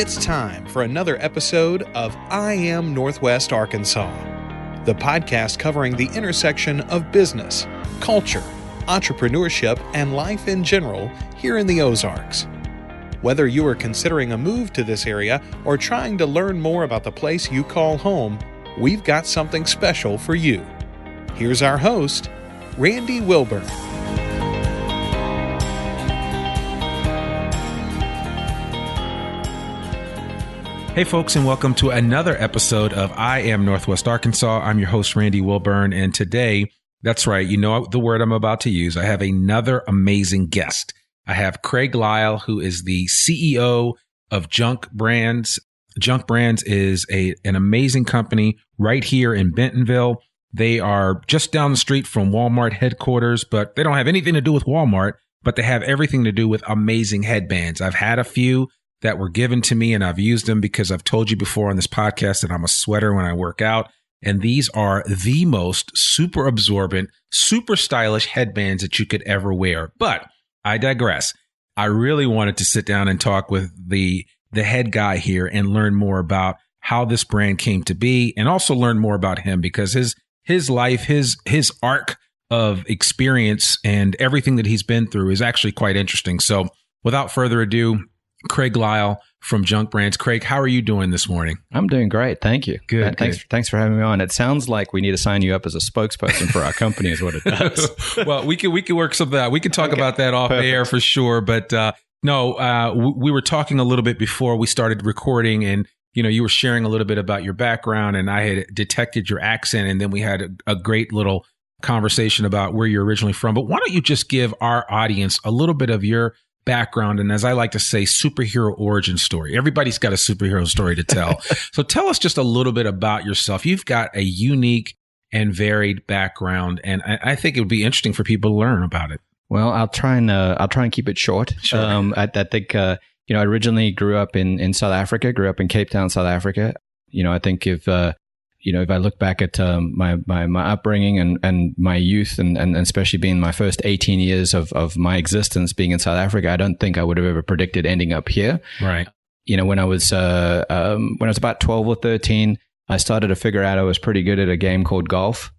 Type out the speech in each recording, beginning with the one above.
It's time for another episode of I Am Northwest Arkansas, the podcast covering the intersection of business, culture, entrepreneurship, and life in general here in the Ozarks. Whether you are considering a move to this area or trying to learn more about the place you call home, we've got something special for you. Here's our host, Randy Wilburn. Hey folks, and welcome to another episode of I Am Northwest Arkansas. I'm your host, Randy Wilburn, and today, that's right, you know the word I'm about to use, I have another amazing guest. I have Craig Lyle, who is the CEO of Junk Brands. Junk Brands is an amazing company right here in Bentonville. They are just down the street from Walmart headquarters, but they don't have anything to do with Walmart, but they have everything to do with amazing headbands. I've had a few that were given to me, and I've used them because I've told you before on this podcast that I'm a sweater when I work out. And these are the most super absorbent, super stylish headbands that you could ever wear. But I digress. I really wanted to sit down and talk with the head guy here and learn more about how this brand came to be, and also learn more about him because his life, his arc of experience and everything that he's been through is actually quite interesting. So without further ado, Craig Lyle from Junk Brands. Craig, how are you doing this morning? I'm doing great. Thank you. Good. Thanks for having me on. It sounds like we need to sign you up as a spokesperson for our company is what it does. Well, we can work some of that. We can talk about that off air for sure. But we were talking a little bit before we started recording, and you were sharing a little bit about your background, and I had detected your accent, and then we had a great little conversation about where you're originally from. But why don't you just give our audience a little bit of your background, and as I like to say, superhero origin story. Everybody's got a superhero story to tell. So tell us just a little bit about yourself. You've got a unique and varied background, and I think it would be interesting for people to learn about it. Well, I'll try and keep it short. Sure. I think I originally grew up in South Africa. Grew up in Cape Town, South Africa. I think if I look back at my upbringing and my youth and especially being my first 18 years of my existence being in South Africa, I don't think I would have ever predicted ending up here. Right. When I was about 12 or 13, I started to figure out I was pretty good at a game called golf,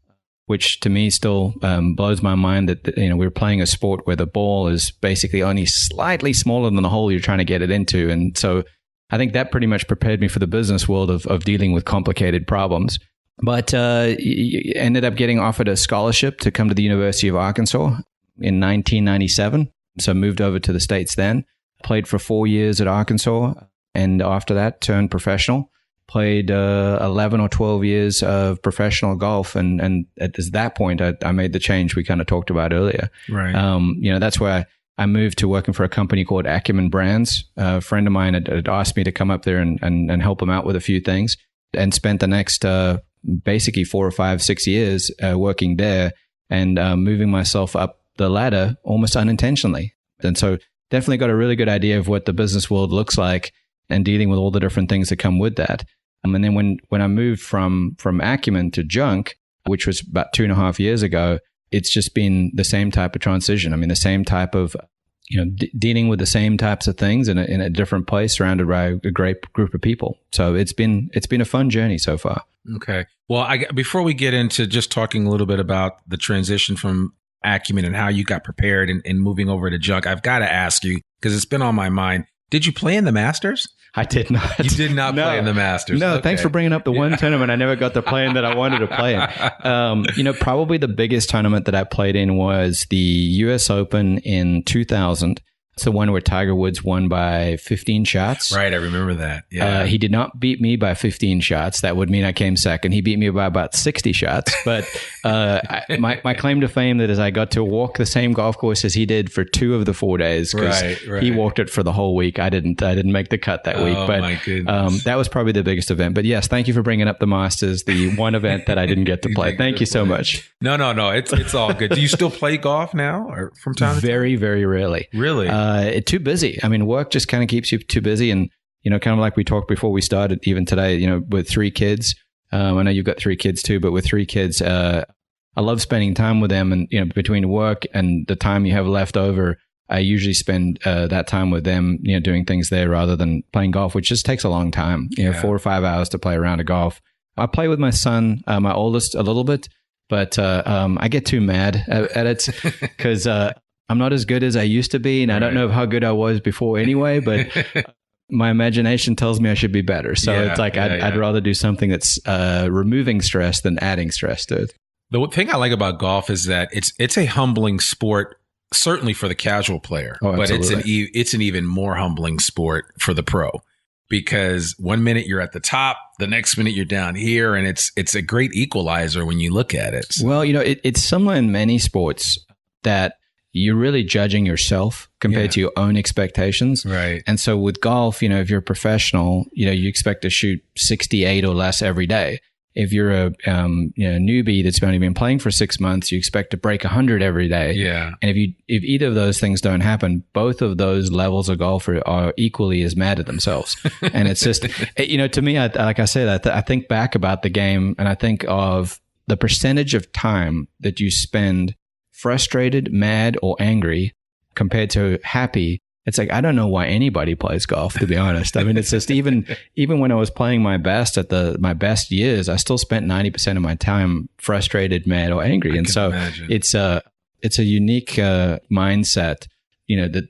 which to me still blows my mind that we're playing a sport where the ball is basically only slightly smaller than the hole you're trying to get it into. And so I think that pretty much prepared me for the business world of dealing with complicated problems. But ended up getting offered a scholarship to come to the University of Arkansas in 1997. So moved over to the States then. Played for 4 years at Arkansas. And after that, turned professional. Played 11 or 12 years of professional golf. And at that point, I made the change we kind of talked about earlier. Right. That's where I moved to working for a company called Acumen Brands. A friend of mine had asked me to come up there and help him out with a few things, and spent the next basically 4 or 5, 6 years working there and moving myself up the ladder almost unintentionally. And so definitely got a really good idea of what the business world looks like and dealing with all the different things that come with that. And then when I moved from Acumen to Junk, which was about 2.5 years ago, it's just been the same type of transition. I mean, the same type of, dealing with the same types of things in a different place, surrounded by a great group of people. So it's been a fun journey so far. Okay. Well, before we get into just talking a little bit about the transition from Acumen and how you got prepared and moving over to Junk, I've got to ask you, because it's been on my mind. Did you play in the Masters? I did not. You did not play in the Masters. No, okay. Thanks for bringing up the one tournament I never got to play in that I wanted to play in. Probably the biggest tournament that I played in was the US Open in 2000. It's the one where Tiger Woods won by 15 shots. Right, I remember that. Yeah. He did not beat me by 15 shots. That would mean I came second. He beat me by about 60 shots. But my claim to fame that is I got to walk the same golf course as he did for 2 of the 4 days because he walked it for the whole week. I didn't make the cut that week. But my goodness. That was probably the biggest event. But yes, thank you for bringing up the Masters, the one event that I didn't get to play. Thank you so much. No. It's all good. Do you still play golf now or from time to time? Very, very rarely. Really? Too busy. I mean, work just kind of keeps you too busy. And, kind of like we talked before we started, even today, with 3 kids, I know you've got 3 kids too, but with 3 kids, I love spending time with them. And, between work and the time you have left over, I usually spend that time with them, doing things there rather than playing golf, which just takes a long time, 4 or 5 hours to play a round of golf. I play with my son, my oldest, a little bit, but I get too mad at it because I'm not as good as I used to be. And I don't know how good I was before anyway, but my imagination tells me I should be better. So it's like I'd rather do something that's removing stress than adding stress to it. The thing I like about golf is that it's a humbling sport, certainly for the casual player, but it's an even more humbling sport for the pro, because 1 minute you're at the top, the next minute you're down here, and it's a great equalizer when you look at it. So. Well, it's similar in many sports that you're really judging yourself compared to your own expectations. Right. And so with golf, if you're a professional, you expect to shoot 68 or less every day. If you're a newbie that's only been playing for 6 months, you expect to break 100 every day. Yeah. And if either of those things don't happen, both of those levels of golfer are equally as mad at themselves. And it's just, to me, like I said, I think back about the game and I think of the percentage of time that you spend frustrated, mad, or angry compared to happy. It's like, I don't know why anybody plays golf, to be honest. I mean, it's just even when I was playing my best at my best years, I still spent 90% of my time frustrated, mad, or angry. And so it's a unique mindset,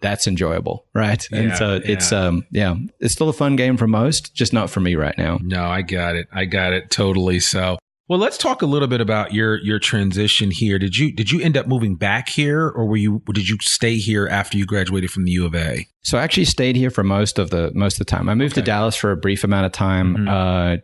that's enjoyable. Right. Yeah, and so it's still a fun game for most, just not for me right now. No, I got it. Totally. So, well, let's talk a little bit about your transition here. Did you end up moving back here, or did you stay here after you graduated from the U of A? So I actually stayed here for most of the time. I moved to Dallas for a brief amount of time,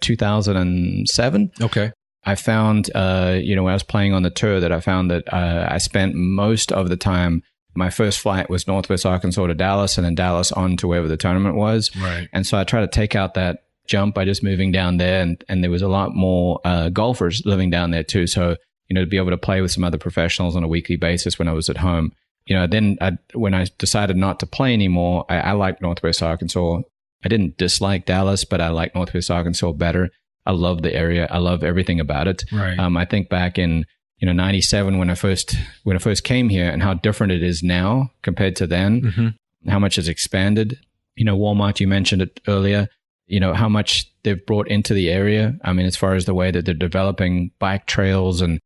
2007. Okay. I found, when I was playing on the tour, that I found that I spent most of the time. My first flight was Northwest Arkansas to Dallas, and then Dallas on to wherever the tournament was. Right. And so I tried to take out that jump by just moving down there, and there was a lot more golfers living down there too. So to be able to play with some other professionals on a weekly basis when I was at home. Then when I decided not to play anymore, I liked Northwest Arkansas. I didn't dislike Dallas, but I liked Northwest Arkansas better. I love the area. I love everything about it. Right. I think back in 97 when I first came here, and how different it is now compared to then. How much has expanded. Walmart, you mentioned it earlier. How much they've brought into the area. I mean, as far as the way that they're developing bike trails and,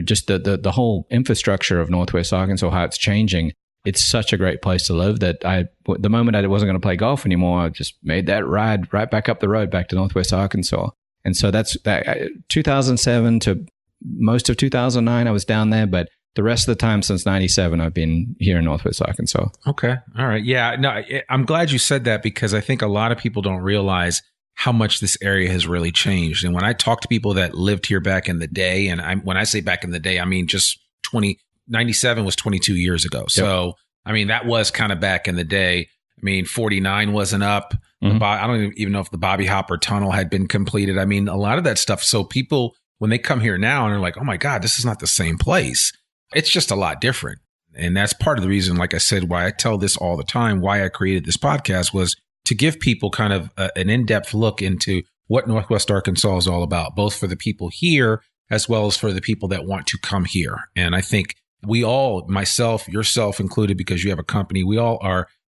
just the whole infrastructure of Northwest Arkansas, how it's changing. It's such a great place to live that the moment I wasn't going to play golf anymore, I just made that ride right back up the road back to Northwest Arkansas. And so that's 2007 to most of 2009, I was down there, but the rest of the time since 97, I've been here in Northwest Arkansas. Okay. All right. Yeah. No, I'm glad you said that, because I think a lot of people don't realize how much this area has really changed. And when I talk to people that lived here back in the day, and when I say back in the day, I mean just 97 was 22 years ago. So, yep. I mean, that was kind of back in the day. I mean, 49 wasn't up. I don't even know if the Bobby Hopper Tunnel had been completed. I mean, a lot of that stuff. So people, when they come here now and they're like, oh my God, this is not the same place. It's just a lot different. And that's part of the reason, like I said, why I tell this all the time, why I created this podcast, was to give people kind of an in-depth look into what Northwest Arkansas is all about, both for the people here as well as for the people that want to come here. And I think we all, myself, yourself included, because you have a company, we all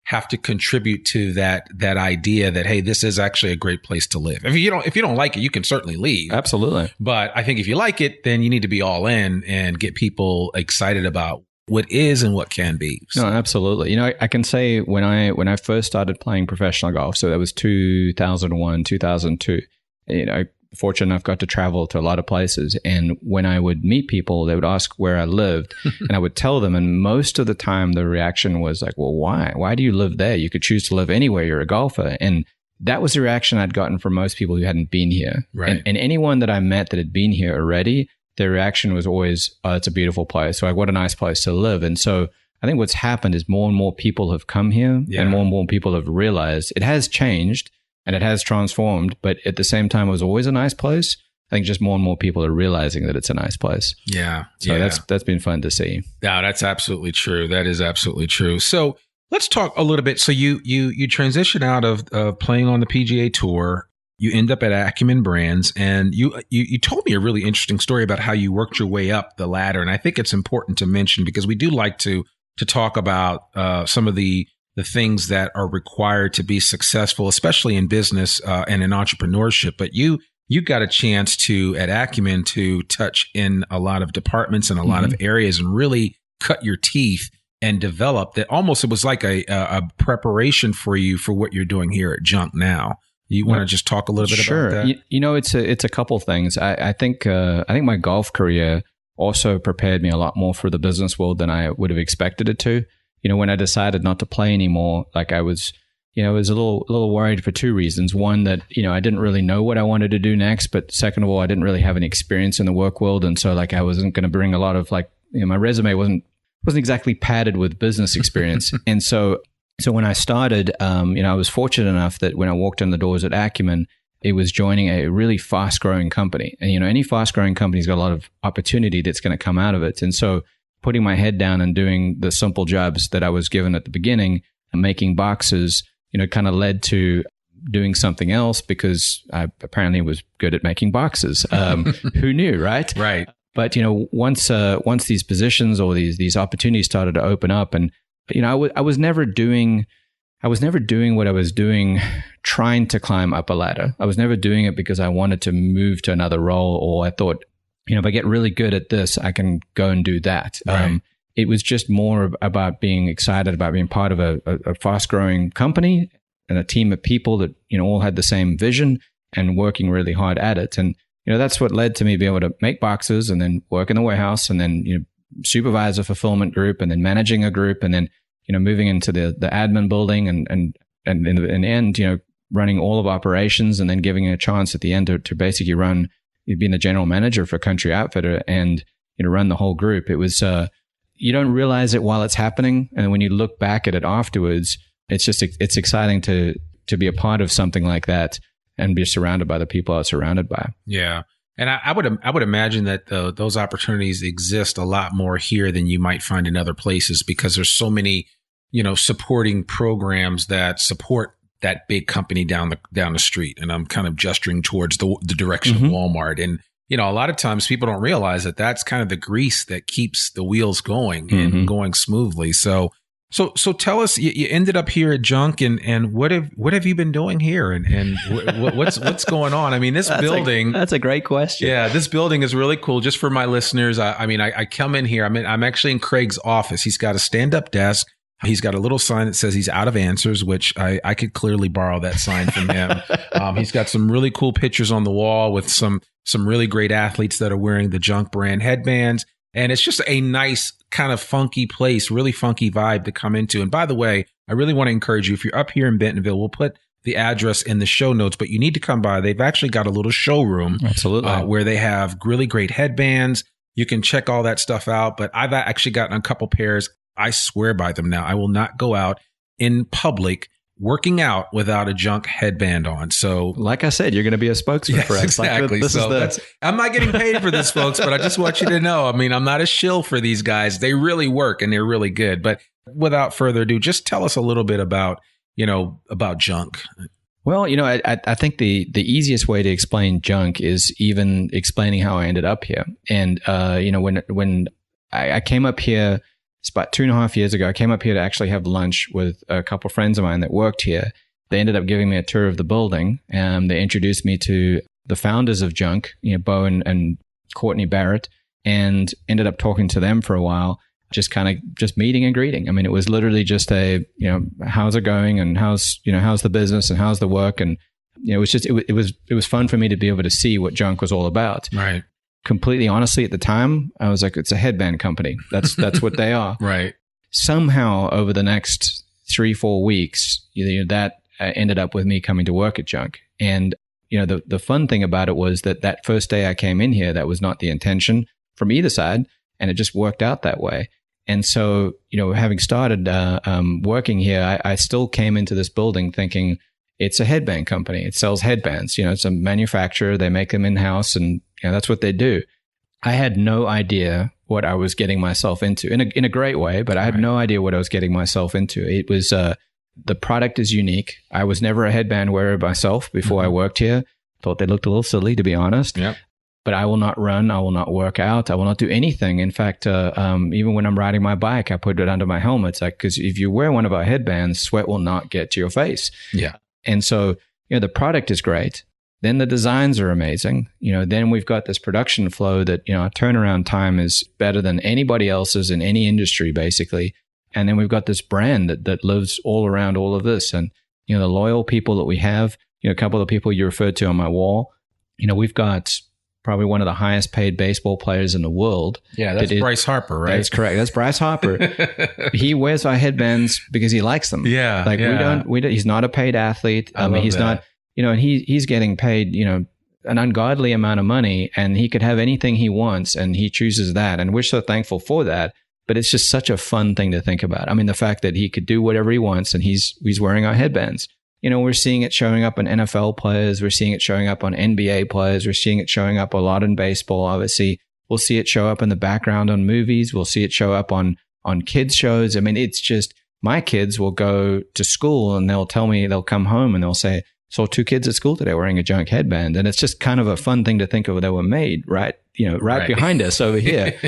have to contribute to that idea that, hey, this is actually a great place to live. If you don't like it, you can certainly leave. Absolutely. But I think if you like it, then you need to be all in and get people excited about what is and what can be. So. No, absolutely. I can say when I first started playing professional golf, so that was 2001, 2002, fortunate enough, got to travel to a lot of places. And when I would meet people, they would ask where I lived and I would tell them. And most of the time the reaction was like, well, why? Why do you live there? You could choose to live anywhere. You're a golfer. And that was the reaction I'd gotten from most people who hadn't been here. Right. And anyone that I met that had been here already, their reaction was always, oh, it's a beautiful place. So like, what a nice place to live. And so I think what's happened is more and more people have come here and more people have realized it has changed. And it has transformed, but at the same time, it was always a nice place. I think just more and more people are realizing that it's a nice place. Yeah. So that's been fun to see. Yeah, that's absolutely true. That is absolutely true. So let's talk a little bit. So you transition out of playing on the PGA Tour. You end up at Acumen Brands, and you told me a really interesting story about how you worked your way up the ladder. And I think it's important to mention, because we do like to to talk about some of the things that are required to be successful, especially in business and in entrepreneurship. But you got a chance to, at Acumen, to touch in a lot of departments and a lot of areas and really cut your teeth and develop that. Almost, it was like a preparation for you for what you're doing here at Junk now. You want to just talk a little bit about that? You know, it's a couple things. I think my golf career also prepared me a lot more for the business world than I would have expected it to. You know, when I decided not to play anymore, like I was a little worried for two reasons. One, that, you know, I didn't really know what I wanted to do next. But second of all, I didn't really have any experience in the work world. And so like I wasn't going to bring a lot of my resume wasn't exactly padded with business experience. And so when I started, I was fortunate enough that when I walked in the doors at Acumen, it was joining a really fast growing company. And, you know, any fast growing company's got a lot of opportunity that's going to come out of it. And so putting my head down and doing the simple jobs that I was given at the beginning and making boxes, you know, kind of led to doing something else because I apparently was good at making boxes. Who knew, right? Right. But, you know, once these positions or these opportunities started to open up, and, you know, I was never doing what I was doing trying to climb up a ladder. I was never doing it because I wanted to move to another role, or I thought, you know, if I get really good at this, I can go and do that. Right. It was just more about being excited about being part of a fast-growing company and a team of people that, you know, all had the same vision and working really hard at it. And, you know, that's what led to me being able to make boxes and then work in the warehouse and then, you know, supervise a fulfillment group and then managing a group and then, you know, moving into the admin building and in the end, you know, running all of operations and then giving a chance at the end to basically run, being the general manager for Country Outfitter and, you know, run the whole group. It was, you don't realize it while it's happening. And when you look back at it afterwards, it's exciting to be a part of something like that and be surrounded by the people I was surrounded by. Yeah. And I would imagine that those opportunities exist a lot more here than you might find in other places because there's so many, you know, supporting programs that support that big company down the street. And I'm kind of gesturing towards the direction of Walmart. And, you know, a lot of times people don't realize that that's kind of the grease that keeps the wheels going and going smoothly. So tell us, you ended up here at Junk, and what have you been doing here, and what's going on? I mean, this building. That's a great question. Yeah, this building is really cool. Just for my listeners, I come in here. I'm actually in Craig's office. He's got a stand-up desk. He's got a little sign that says he's out of answers, which I could clearly borrow that sign from him. He's got some really cool pictures on the wall with some really great athletes that are wearing the Junk brand headbands. And it's just a nice kind of funky place, really funky vibe to come into. And by the way, I really want to encourage you, if you're up here in Bentonville, we'll put the address in the show notes, but you need to come by. They've actually got a little showroom where they have really great headbands. You can check all that stuff out, but I've actually gotten a couple pairs. I swear by them now. I will not go out in public working out without a Junk headband on. So, like I said, you're going to be a spokesman for us. Exactly. I'm not getting paid for this, folks, but I just want you to know, I mean, I'm not a shill for these guys. They really work and they're really good. But without further ado, just tell us a little bit about Junk. Well, you know, I think the easiest way to explain Junk is even explaining how I ended up here. And, you know, when I came up here, it's about 2.5 years ago, I came up here to actually have lunch with a couple of friends of mine that worked here. They ended up giving me a tour of the building, and they introduced me to the founders of Junk, you know, Bo and Courtney Barrett, and ended up talking to them for a while, just meeting and greeting. I mean, it was literally just you know, how's it going, and how's the business and how's the work, and you know, it was fun for me to be able to see what Junk was all about. Right. Completely honestly, at the time, I was like, it's a headband company. That's what they are. Right. Somehow over the next 3-4 weeks, you know, that ended up with me coming to work at Junk. And, you know, the fun thing about it was that first day I came in here, that was not the intention from either side. And it just worked out that way. And so, you know, having started working here, I still came into this building thinking it's a headband company. It sells headbands. You know, it's a manufacturer. They make them in-house, and you know, that's what they do. I had no idea what I was getting myself into in a great way, but I had no idea what I was getting myself into. It was the product is unique. I was never a headband wearer myself before I worked here. Thought they looked a little silly, to be honest. Yep. but I will not run. I will not work out. I will not do anything. In fact, even when I'm riding my bike, I put it under my helmet. It's like, because if you wear one of our headbands, sweat will not get to your face. Yeah. And so, the product is great. Then the designs are amazing. Then we've got this production flow that, our turnaround time is better than anybody else's in any industry, basically. And then we've got this brand that lives all around all of this. And, the loyal people that we have, a couple of the people you referred to on my wall, we've got probably one of the highest paid baseball players in the world. Yeah, that's Bryce Harper, right? That's correct. That's Bryce Harper. He wears our headbands because he likes them. Yeah. Like we don't, he's not a paid athlete. He's not, and he's getting paid, an ungodly amount of money, and he could have anything he wants, and he chooses that. And we're so thankful for that. But it's just such a fun thing to think about. I mean, the fact that he could do whatever he wants, and he's wearing our headbands. We're seeing it showing up on NFL players. We're seeing it showing up on NBA players. We're seeing it showing up a lot in baseball. Obviously, we'll see it show up in the background on movies. We'll see it show up on kids' shows. I mean, it's just, my kids will go to school and they'll tell me, they'll come home and they'll say, saw 2 kids at school today wearing a junk headband. And it's just kind of a fun thing to think of. They were made right behind us over here.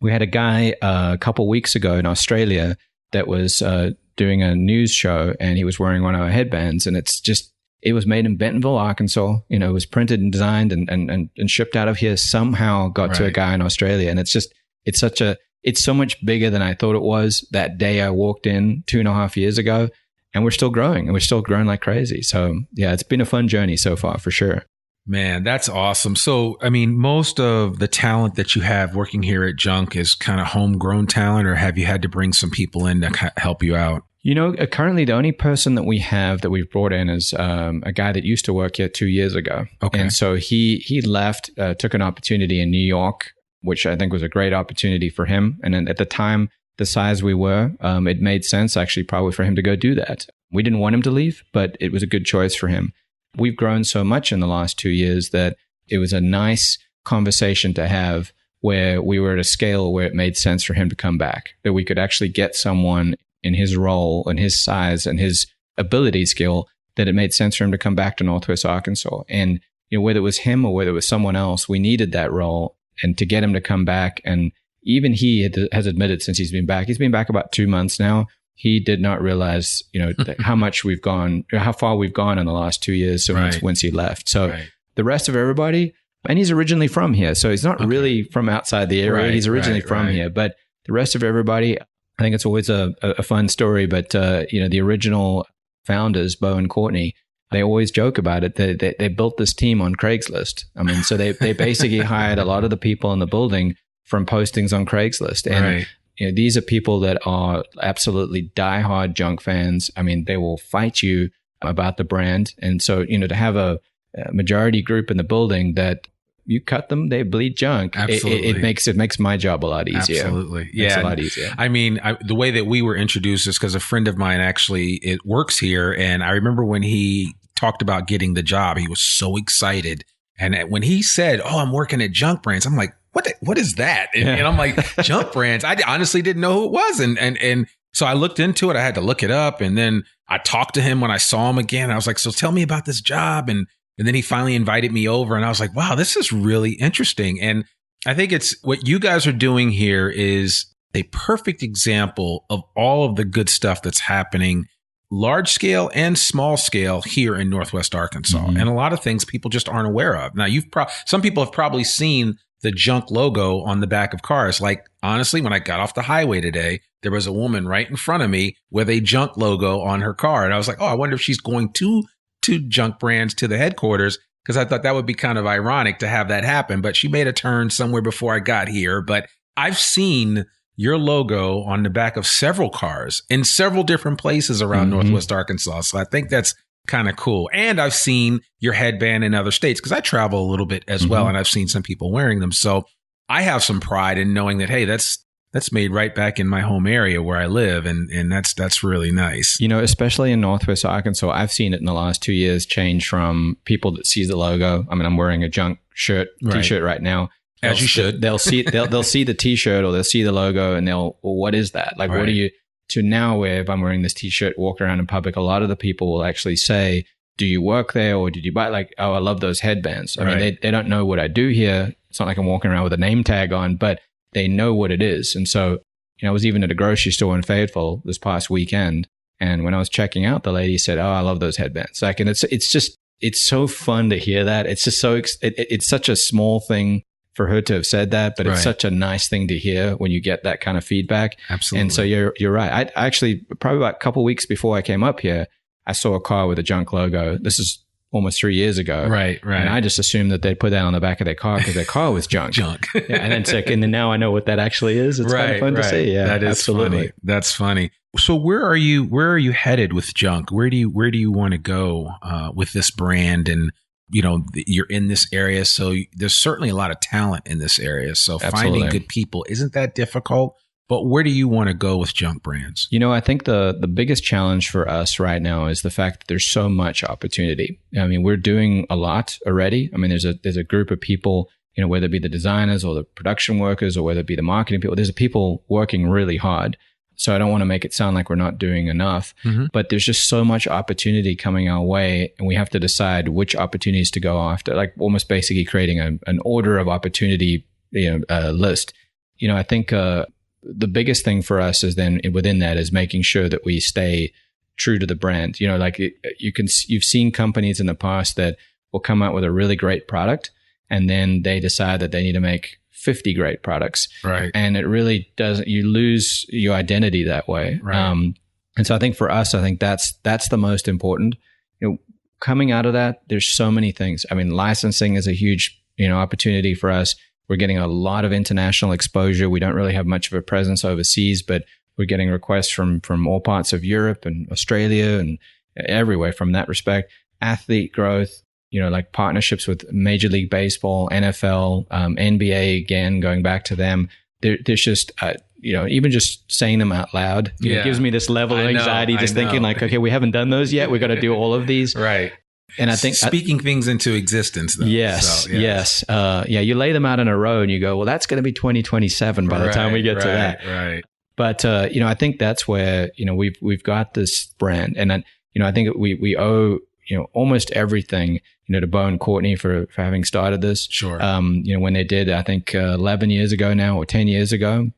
We had a guy a couple weeks ago in Australia that was doing a news show, and he was wearing one of our headbands, and it was made in Bentonville, Arkansas. It was printed and designed and shipped out of here, somehow got to a guy in Australia. And it's so much bigger than I thought it was that day I walked in 2.5 years ago, and we're still growing, and we're still growing like crazy. So yeah, it's been a fun journey so far for sure. Man, that's awesome. So, I mean, most of the talent that you have working here at Junk is kind of homegrown talent, or have you had to bring some people in to help you out? Currently the only person that we have that we've brought in is a guy that used to work here 2 years ago. Okay. And so he left, took an opportunity in New York, which I think was a great opportunity for him. And then at the time, the size we were, it made sense actually probably for him to go do that. We didn't want him to leave, but it was a good choice for him. We've grown so much in the last 2 years that it was a nice conversation to have where we were at a scale where it made sense for him to come back, that we could actually get someone in his role and his size and his ability skill, that it made sense for him to come back to Northwest Arkansas. And whether it was him or whether it was someone else, we needed that role, and to get him to come back. And even he has admitted since he's been back about 2 months now, he did not realize, how much we've gone, how far we've gone in the last 2 years. So once he left, the rest of everybody, and he's originally from here, so he's not really from outside the area. He's originally from here, but the rest of everybody, I think it's always a fun story. But the original founders, Bo and Courtney, they always joke about it. They built this team on Craigslist. I mean, so they basically hired a lot of the people in the building from postings on Craigslist, and these are people that are absolutely diehard Junk fans. I mean, they will fight you about the brand. And so, to have a majority group in the building that you cut them, they bleed Junk. Absolutely. It makes my job a lot easier. Absolutely. Yeah. It's a lot easier. I mean, the way that we were introduced is because a friend of mine it works here. And I remember when he talked about getting the job, he was so excited. And when he said, "Oh, I'm working at Junk Brands," I'm like, what is that? And I'm like, Junk Brands. I honestly didn't know who it was. And so I looked into it. I had to look it up. And then I talked to him when I saw him again. I was like, "So tell me about this job." And then he finally invited me over, and I was like, wow, this is really interesting. And I think it's what you guys are doing here is a perfect example of all of the good stuff that's happening, large scale and small scale, here in Northwest Arkansas. Mm-hmm. And a lot of things people just aren't aware of. Now, some people have probably seen the Junk logo on the back of cars. Like, honestly, when I got off the highway today, there was a woman right in front of me with a Junk logo on her car. And I was like, oh, I wonder if she's going to Junk Brands, to the headquarters, because I thought that would be kind of ironic to have that happen. But she made a turn somewhere before I got here. But I've seen your logo on the back of several cars in several different places around Northwest Arkansas. So I think that's kind of cool. And I've seen your headband in other states because I travel a little bit as well. And I've seen some people wearing them. So I have some pride in knowing that, hey, that's made right back in my home area where I live. And that's really nice. Especially in Northwest Arkansas, I've seen it in the last 2 years change from people that see the logo. I mean, I'm wearing a Junk t-shirt right now. As you should. They'll see the t-shirt or they'll see the logo and well, what is that? Like, what are you, to now where if I'm wearing this t-shirt, walk around in public, a lot of the people will actually say, do you work there or did you buy like, oh, I love those headbands. I mean, they don't know what I do here. It's not like I'm walking around with a name tag on, but they know what it is. And so, I was even at a grocery store in Fayetteville this past weekend. And when I was checking out, the lady said, oh, I love those headbands. Like, and it's so fun to hear that. It's just it's such a small thing for her to have said that, but it's such a nice thing to hear when you get that kind of feedback. Absolutely. And so you're right. I actually, probably about a couple of weeks before I came up here, I saw a car with a junk logo. This is almost 3 years ago. Right. And I just assumed that they'd put that on the back of their car because their car was junk. And then now I know what that actually is. It's kind of fun to see. Yeah, that is absolutely funny. That's funny. So where are you headed with junk? Where do you want to go with this brand? And you're in this area, so there's certainly a lot of talent in this area. So finding good people isn't that difficult. But where do you want to go with junk brands? I think the biggest challenge for us right now is the fact that there's so much opportunity. I mean, we're doing a lot already. I mean, there's a group of people, whether it be the designers or the production workers or whether it be the marketing people, there's people working really hard. So I don't want to make it sound like we're not doing enough, but there's just so much opportunity coming our way, and we have to decide which opportunities to go after, like almost basically creating an order of opportunity list. I think the biggest thing for us is then within that is making sure that we stay true to the brand. You've seen companies in the past that will come out with a really great product, and then they decide that they need to make 50 great products. Right. And it really doesn't, you lose your identity that way. Right. And so I think for us, that's the most important. Coming out of that, there's so many things. I mean, licensing is a huge, opportunity for us. We're getting a lot of international exposure. We don't really have much of a presence overseas, but we're getting requests from all parts of Europe and Australia and everywhere from that respect. Athlete growth, like partnerships with Major League Baseball, NFL, NBA, again, going back to them. There's just, even just saying them out loud, it gives me this level of anxiety, thinking like, okay, we haven't done those yet. We got to do all of these. Right. And I think speaking things into existence, though. Yes. You lay them out in a row and you go, well, that's going to be 2027 by the time we get to that. Right. But, I think that's where, we've got this brand, and I think we owe, almost everything, to Bo and Courtney for having started this. Sure. When they did, I think 11 years ago now, or 10 years ago.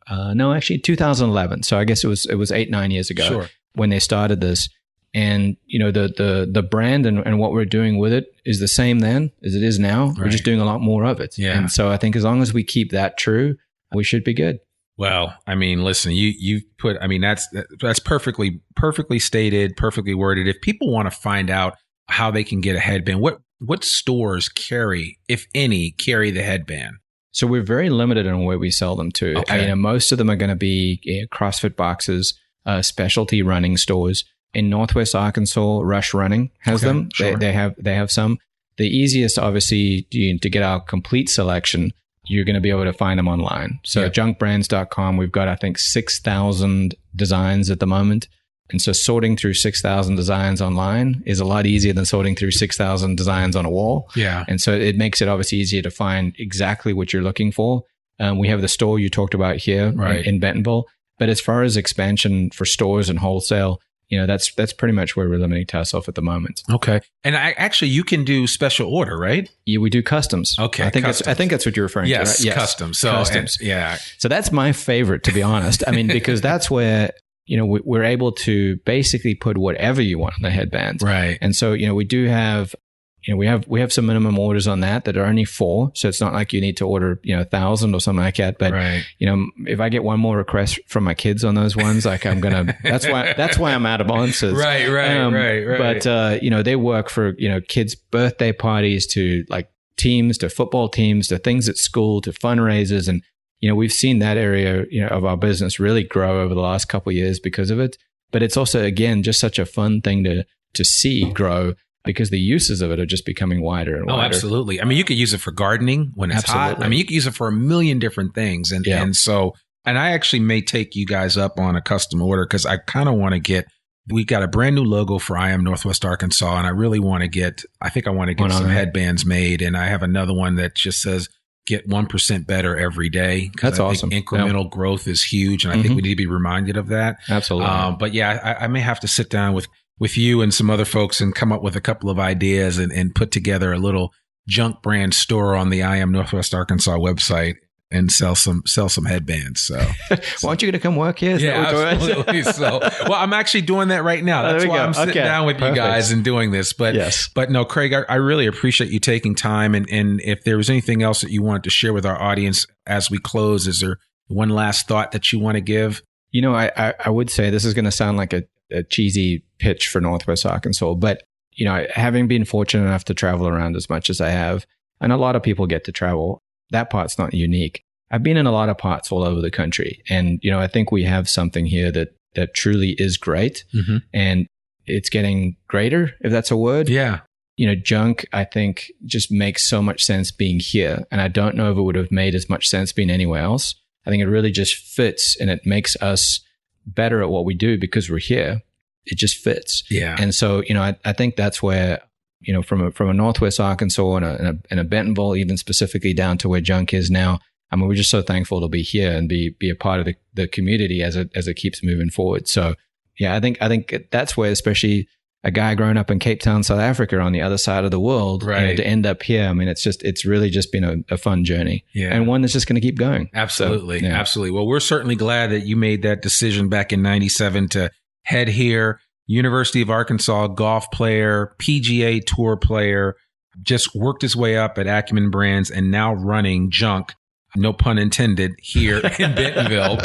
No, actually 2011. So I guess it was 8-9 years ago when they started this. And, the brand and what we're doing with it is the same then as it is now. Right. We're just doing a lot more of it. Yeah. And so I think as long as we keep that true, we should be good. Well, I mean, listen, you've put, I mean, that's perfectly stated, perfectly worded. If people want to find out how they can get a headband, what stores carry, if any, carry the headband? So we're very limited on where we sell them to. Okay. Most of them are going to be CrossFit boxes, specialty running stores. In Northwest Arkansas, Rush Running has them. Sure. They have some. The easiest, obviously, to get our complete selection, you're going to be able to find them online. So junkbrands.com, we've got, I think, 6,000 designs at the moment. And so sorting through 6,000 designs online is a lot easier than sorting through 6,000 designs on a wall. Yeah. And so it makes it obviously easier to find exactly what you're looking for. We have the store you talked about here in Bentonville. But as far as expansion for stores and wholesale, that's pretty much where we're limiting ourselves at the moment. Okay. And you can do special order, right? Yeah, we do customs. Okay. I think that's what you're referring to, right? Yes, customs. So, customs. So that's my favorite, to be honest. I mean, because that's where, we're able to basically put whatever you want on the headbands. Right. And so, we do have, we have some minimum orders on that are only 4. So it's not like you need to order, 1,000 or something like that. But, if I get one more request from my kids on those ones, like that's why I'm out of answers. Right. But, they work for, kids' birthday parties to like teams, to football teams, to things at school, to fundraisers. And, we've seen that area, of our business really grow over the last couple of years because of it. But it's also, again, just such a fun thing to see grow, because the uses of it are just becoming wider and wider. Oh, absolutely. I mean, you could use it for gardening when it's hot. I mean, you could use it for a million different things. And I actually may take you guys up on a custom order, because I kind of want to we got a brand new logo for I Am Northwest Arkansas. And I really want to get some headbands made. And I have another one that just says, get 1% better every day. That's awesome. Incremental growth is huge. And I think we need to be reminded of that. Absolutely. But I may have to sit down with with you and some other folks and come up with a couple of ideas and put together a little junk brand store on the I Am Northwest Arkansas website and sell some headbands. So why don't you going to come work here? Yeah, absolutely. So, well, I'm actually doing that right now. That's why I'm sitting down with you guys and doing this. But but no, Craig, I really appreciate you taking time. And if there was anything else that you wanted to share with our audience as we close, is there one last thought that you want to give? You know, I would say this is going to sound like a cheesy pitch for Northwest Arkansas, but you know, having been fortunate enough to travel around as much as I have, and a lot of people get to travel, that part's not unique. I've been in a lot of parts all over the country. And, you know, I think we have something here that truly is great. Mm-hmm. And it's getting greater, if that's a word. Yeah. You know, junk, I think, just makes so much sense being here. And I don't know if it would have made as much sense being anywhere else. I think it really just fits, and it makes us better at what we do because we're here. It just fits. Yeah. And so, you know, I think that's where, you know, from a Northwest Arkansas and a Bentonville, even specifically down to where junk is now. I mean, we're just so thankful to be here and be a part of the community as it keeps moving forward. So, yeah, I think that's where, especially a guy growing up in Cape Town, South Africa, on the other side of the world, right, you know, to end up here. I mean, it's really just been a fun journey, and one that's just going to keep going. Absolutely, so, yeah. Absolutely. Well, we're certainly glad that you made that decision back in '97 to head here. University of Arkansas golf player, PGA Tour player, just worked his way up at Acumen Brands and now running junk, no pun intended, here in Bentonville.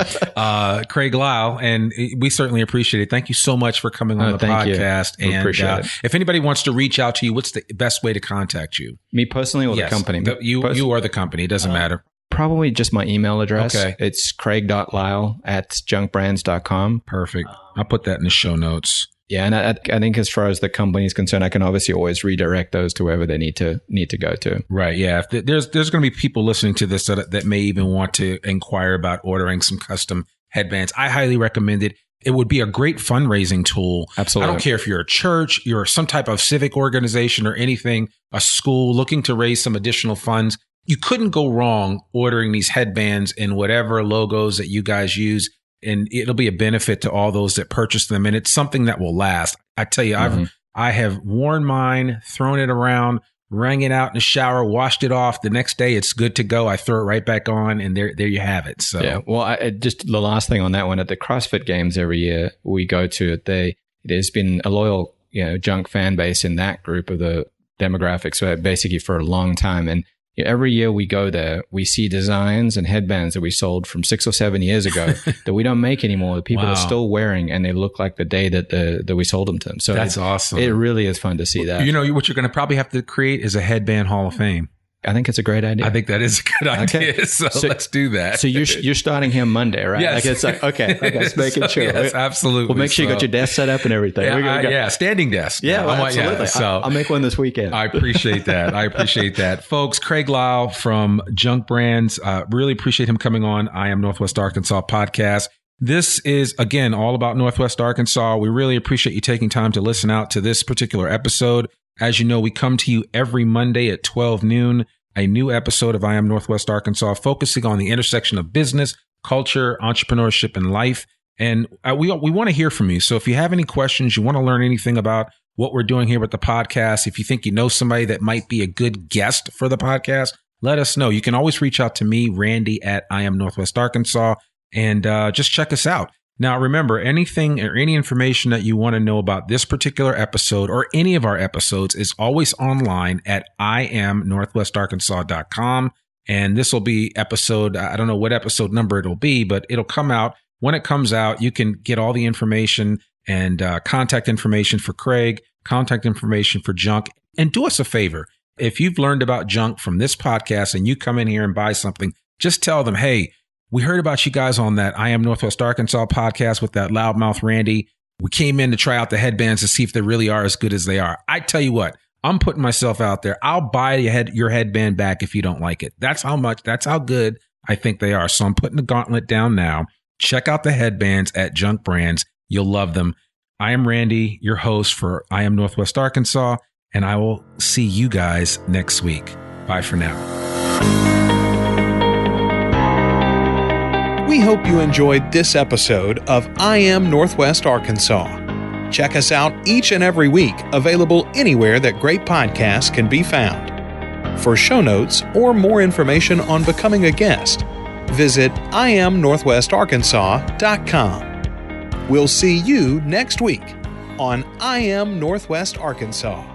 Craig Lyle, and we certainly appreciate it. Thank you so much for coming on the podcast. And appreciate it. If anybody wants to reach out to you, what's the best way to contact you? Me personally or the company? You are the company. It doesn't matter. Probably just my email address. Okay. It's craig.lyle@junkbrands.com. Perfect. I'll put that in the show notes. Yeah, and I think as far as the company is concerned, I can obviously always redirect those to wherever they need to go to. Right. Yeah. If there's going to be people listening to this that may even want to inquire about ordering some custom headbands. I highly recommend it. It would be a great fundraising tool. Absolutely. I don't care if you're a church, you're some type of civic organization or anything, a school looking to raise some additional funds. You couldn't go wrong ordering these headbands in whatever logos that you guys use. And it'll be a benefit to all those that purchase them. And it's something that will last. I tell you, I have worn mine, thrown it around, wrung it out in the shower, washed it off. The next day, it's good to go. I throw it right back on, and there you have it. So yeah. Well, just the last thing on that one, at the CrossFit Games every year we go to, there's been a loyal, you know, junk fan base in that group of the demographic. So basically for a long time. And every year we go there, we see designs and headbands that we sold from 6 or 7 years ago that we don't make anymore. The people are still wearing, and they look like the day that we sold them to them. So that's awesome. It really is fun to see that. You know, what you're going to probably have to create is a headband Hall of Fame. I think it's a great idea. I think that is a good idea. Okay. So let's do that. So you're starting here Monday, right? Yes. Like it's like, okay, just making sure. Yes, absolutely. We'll make sure you got your desk set up and everything. Yeah, standing desk. Yeah, well, absolutely. I'll make one this weekend. I appreciate that. Folks, Craig Lyle from Junk Brands. Really appreciate him coming on I Am Northwest Arkansas podcast. This is, again, all about Northwest Arkansas. We really appreciate you taking time to listen out to this particular episode. As you know, we come to you every Monday at 12 noon, a new episode of I Am Northwest Arkansas, focusing on the intersection of business, culture, entrepreneurship, and life. And we want to hear from you. So if you have any questions, you want to learn anything about what we're doing here with the podcast, if you think you know somebody that might be a good guest for the podcast, let us know. You can always reach out to me, Randy, at I Am Northwest Arkansas, and just check us out. Now, remember, anything or any information that you want to know about this particular episode or any of our episodes is always online at IamNorthwestArkansas.com. And this will be episode, I don't know what episode number it'll be, but it'll come out. When it comes out, you can get all the information and contact information for Craig, contact information for Junk. And do us a favor. If you've learned about junk from this podcast and you come in here and buy something, just tell them, hey, we heard about you guys on that I Am Northwest Arkansas podcast with that loudmouth Randy. We came in to try out the headbands to see if they really are as good as they are. I tell you what, I'm putting myself out there. I'll buy your headband back if you don't like it. That's how good I think they are. So I'm putting the gauntlet down now. Check out the headbands at Junk Brands. You'll love them. I am Randy, your host for I Am Northwest Arkansas, and I will see you guys next week. Bye for now. We hope you enjoyed this episode of I Am Northwest Arkansas. Check us out each and every week, available anywhere that great podcasts can be found. For show notes or more information on becoming a guest, visit IamNorthwestArkansas.com. We'll see you next week on I Am Northwest Arkansas.